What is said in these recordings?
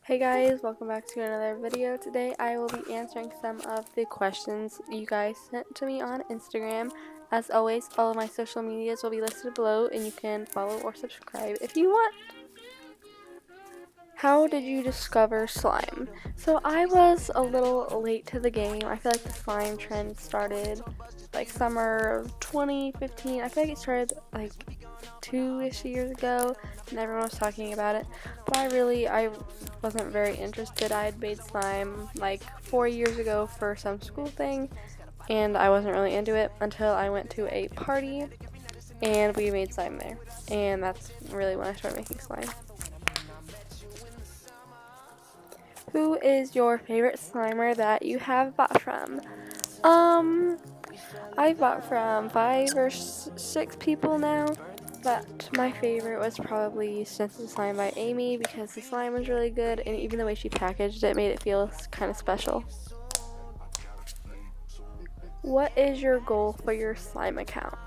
Hey guys, welcome back to another video. Today I will be answering some of the questions you guys sent to me on Instagram. As always, all of my social medias will be listed below and you can follow or subscribe if you want. How did you discover slime? So I was a little late to the game. I feel like the slime trend started like summer of 2015. I feel like it started like 2-ish years ago and everyone was talking about it. But I wasn't very interested. I had made slime like 4 years ago for some school thing and I wasn't really into it until I went to a party and we made slime there. And that's really when I started making slime. Who is your favorite Slimer that you have bought from? I bought from 5 or 6 people now, but my favorite was probably Stencil Slime by Amy because the slime was really good and even the way she packaged it made it feel kind of special. What is your goal for your slime account?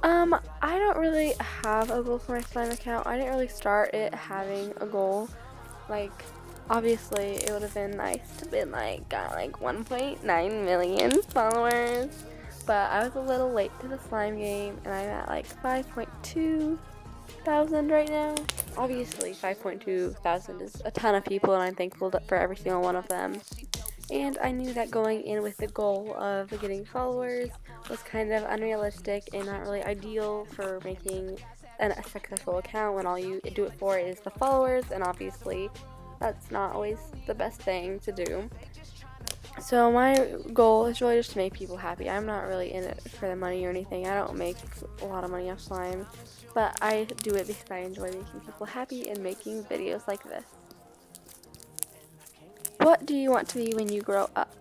I don't really have a goal for my slime account. I didn't really start it having a goal. Like, obviously, it would have been nice to be got 1.9 million followers, but I was a little late to the slime game, and I'm at 5.2 thousand right now. Obviously, 5.2 thousand is a ton of people, and I'm thankful for every single one of them. And I knew that going in with the goal of getting followers was kind of unrealistic and not really ideal for making a successful account when all you do it for is the followers, and obviously that's not always the best thing to do. So my goal is really just to make people happy. I'm not really in it for the money or anything. I don't make a lot of money off slime, but I do it because I enjoy making people happy and making videos like this. What do you want to be when you grow up?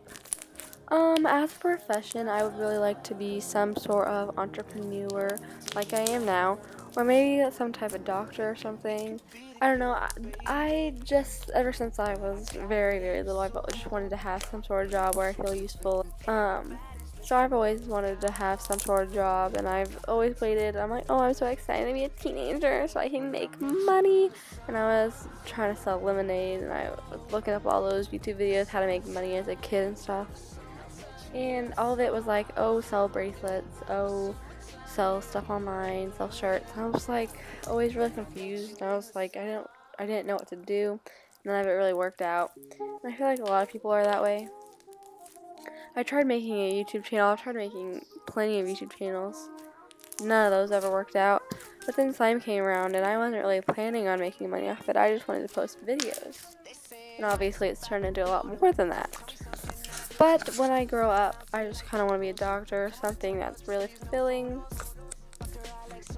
As a profession, I would really like to be some sort of entrepreneur like I am now, or maybe some type of doctor or something. I don't know. I just, ever since I was very, very little, I've just wanted to have some sort of job where I feel useful. So I've always wanted to have some sort of job, and I've always waited. I'm like, oh, I'm so excited to be a teenager so I can make money. And I was trying to sell lemonade, and I was looking up all those YouTube videos how to make money as a kid and stuff. And all of it was like, oh, sell bracelets, oh, sell stuff online, sell shirts. And I was always really confused. And I was like, I didn't know what to do. None of it really worked out. And I feel like a lot of people are that way. I tried making a YouTube channel. I tried making plenty of YouTube channels. None of those ever worked out. But then slime came around, and I wasn't really planning on making money off it. I just wanted to post videos. And obviously, it's turned into a lot more than that. But when I grow up, I just kind of want to be a doctor, something that's really fulfilling.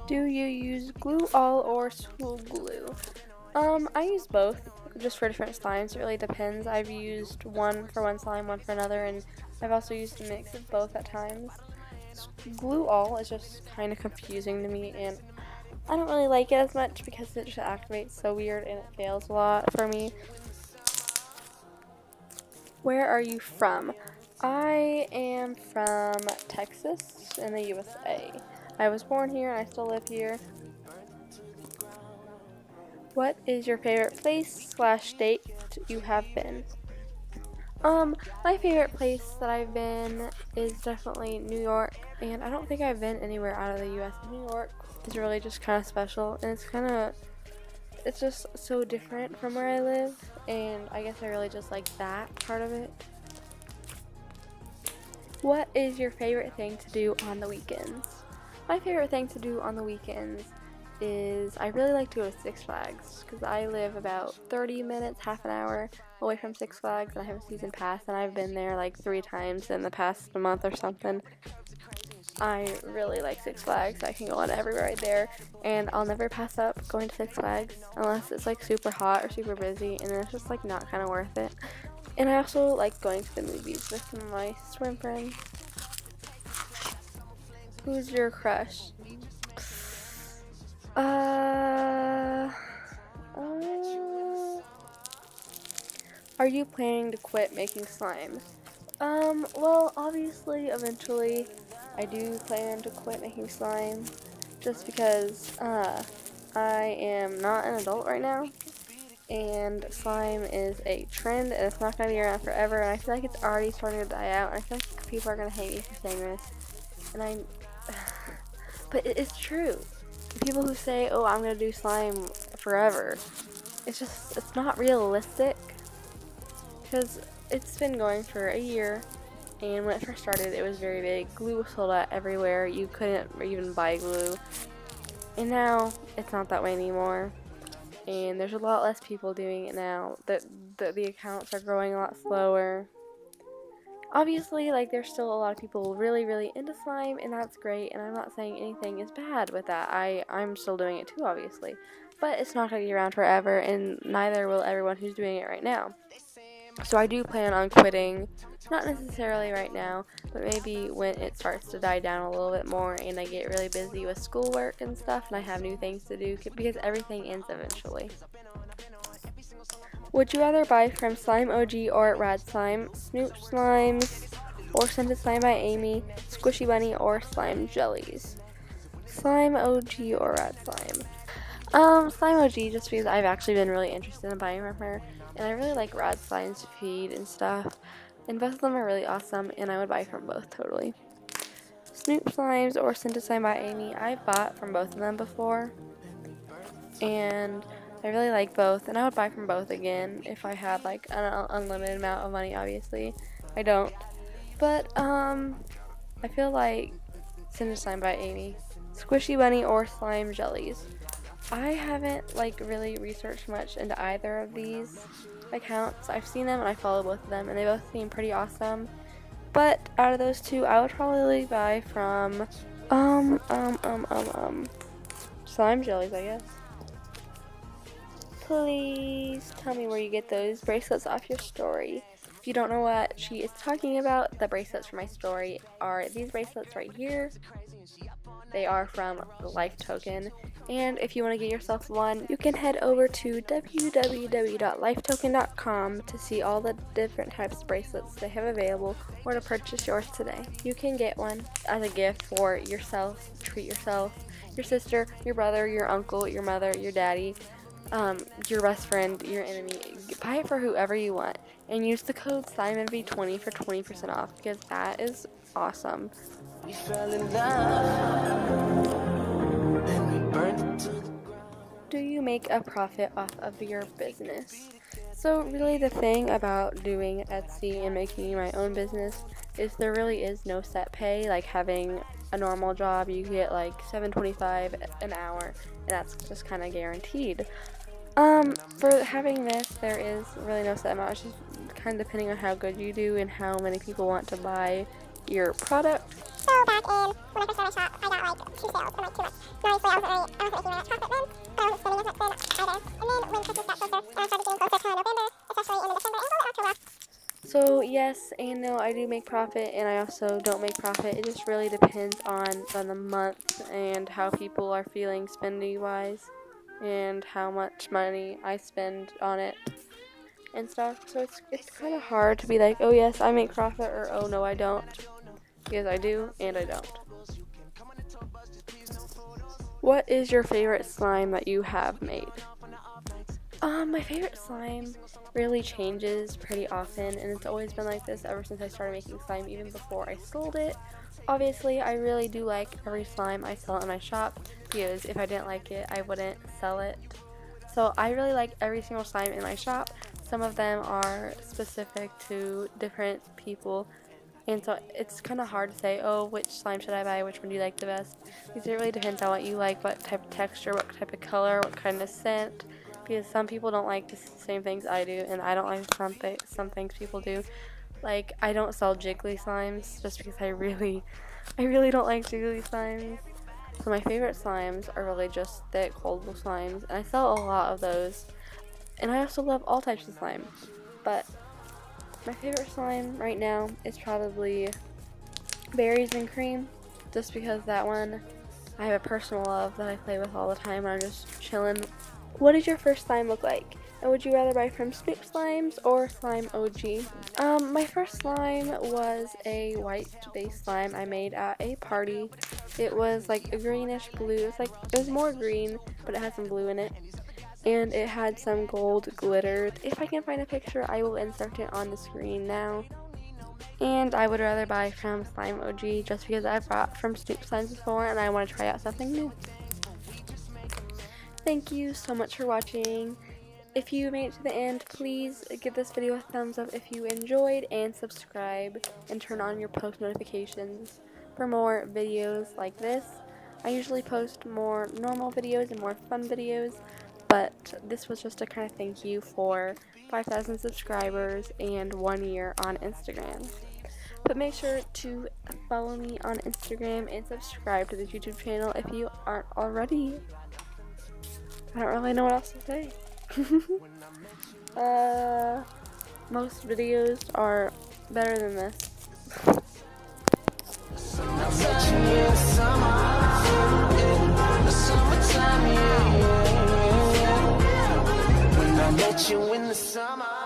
Do you use glue all or school glue? I use both, just for different slimes. It really depends. I've used one for one slime, one for another, and I've also used a mix of both at times. Glue all is just kind of confusing to me, and I don't really like it as much because it just activates so weird and it fails a lot for me. Where are you from? I am from Texas in the USA. I was born here and I still live here. What is your favorite place/state you have been? My favorite place that I've been is definitely New York, and I don't think I've been anywhere out of the US. New York is really just kind of special, and it's just so different from where I live, and I guess I really just like that part of it. What is your favorite thing to do on the weekends? My favorite thing to do on the weekends is I really like to go to Six Flags because I live about 30 minutes, half an hour away from Six Flags, and I have a season pass, and I've been there 3 times in the past month or something. I really like Six Flags. I can go on everywhere right there, and I'll never pass up going to Six Flags unless it's super hot or super busy, and it's just not kind of worth it. And I also like going to the movies with some of my swim friends. Who's your crush? Are you planning to quit making slime? Well, obviously, eventually, I do plan to quit making slime, just because, I am not an adult right now, and slime is a trend, and it's not going to be around forever, and I feel like it's already starting to die out, and I feel like people are going to hate me for saying this, and but it's true. People who say, oh, I'm going to do slime forever, it's not realistic, because it's been going for a year, and when it first started, it was very big. Glue was sold out everywhere. You couldn't even buy glue, and now it's not that way anymore. And there's a lot less people doing it now. The accounts are growing a lot slower. Obviously, like, there's still a lot of people really, really into slime, and that's great, and I'm not saying anything is bad with that. I'm still doing it too, obviously. But it's not going to be around forever, and neither will everyone who's doing it right now. So I do plan on quitting, not necessarily right now, but maybe when it starts to die down a little bit more and I get really busy with schoolwork and stuff and I have new things to do, because everything ends eventually. Would you rather buy from Slime OG or Rad Slime, Snoop Slimes, or Scented Slime by Amy, Squishy Bunny, or Slime Jellies? Slime OG or Rad Slime? Slime OG, just because I've actually been really interested in buying from her, and I really like Rad Slime's feed and stuff, and both of them are really awesome, and I would buy from both totally. Snoop Slimes or Scented Slime by Amy, I've bought from both of them before, and I really like both, and I would buy from both again if I had like an unlimited amount of money. Obviously, I don't, but I feel like Scented Slime by Amy, Squishy Bunny, or Slime Jellies. I haven't like really researched much into either of these accounts. I've seen them and I follow both of them, and they both seem pretty awesome. But out of those two, I would probably buy from Slime Jellies, I guess. Please tell me where you get those bracelets off your story. If you don't know what she is talking about, the bracelets for my story are these bracelets right here. They are from Life Token, and if you want to get yourself one, you can head over to www.lifetoken.com to see all the different types of bracelets they have available, or to purchase yours today. You can get one as a gift for yourself, treat yourself, your sister, your brother, your uncle, your mother, your daddy, your best friend, your enemy. Buy it for whoever you want, and use the code SIMONV20 for 20% off, because that is awesome. We fell in love, then we burned it to the ground. Do you make a profit off of your business? So really the thing about doing Etsy and making my own business is there really is no set pay. Like having a normal job, you get like $7.25 an hour, and that's just kind of guaranteed. For having this, there is really no set amount. It's just kind of depending on how good you do and how many people want to buy your product. So back in when I first started my shop, I got like 2 sales in like 2 months. No, obviously I wasn't making much profit then, but I wasn't spending as much then either. And then when Christmas got closer, and I started getting closer to November, especially in the December and early October. So yes and no, I do make profit, and I also don't make profit. It just really depends on the month and how people are feeling spending wise, and how much money I spend on it and stuff. So it's kind of hard to be like, oh yes, I make profit, or oh no, I don't. Because I do and I don't. What is your favorite slime that you have made? My favorite slime really changes pretty often, and it's always been like this ever since I started making slime, even before I sold it. Obviously, I really do like every slime I sell in my shop, because if I didn't like it, I wouldn't sell it. So I really like every single slime in my shop. Some of them are specific to different people, and so it's kind of hard to say, oh, which slime should I buy, which one do you like the best, because it really depends on what you like, what type of texture, what type of color, what kind of scent, because some people don't like the same things I do, and I don't like some things people do. Like, I don't sell jiggly slimes, just because I really don't like jiggly slimes. So my favorite slimes are really just thick, holdable slimes, and I sell a lot of those, and I also love all types of slime, but my favorite slime right now is probably berries and cream, just because that one I have a personal love that I play with all the time when I'm just chilling. What did your first slime look like? And would you rather buy from Snoop Slimes or Slime OG? My first slime was a white-based slime I made at a party. It was like a greenish blue. It was more green, but it had some blue in it. and it had some gold glitter. If I can find a picture, I will insert it on the screen now. And I would rather buy from Slime OG just because I've bought from Snoop Slimes before and I want to try out something new. Thank you so much for watching. If you made it to the end, please give this video a thumbs up if you enjoyed, and subscribe and turn on your post notifications for more videos like this. I usually post more normal videos and more fun videos, but this was just a kind of thank you for 5,000 subscribers and 1 year on Instagram. But make sure to follow me on Instagram and subscribe to this YouTube channel if you aren't already. I don't really know what else to say. Most videos are better than this. When I met you in the summer.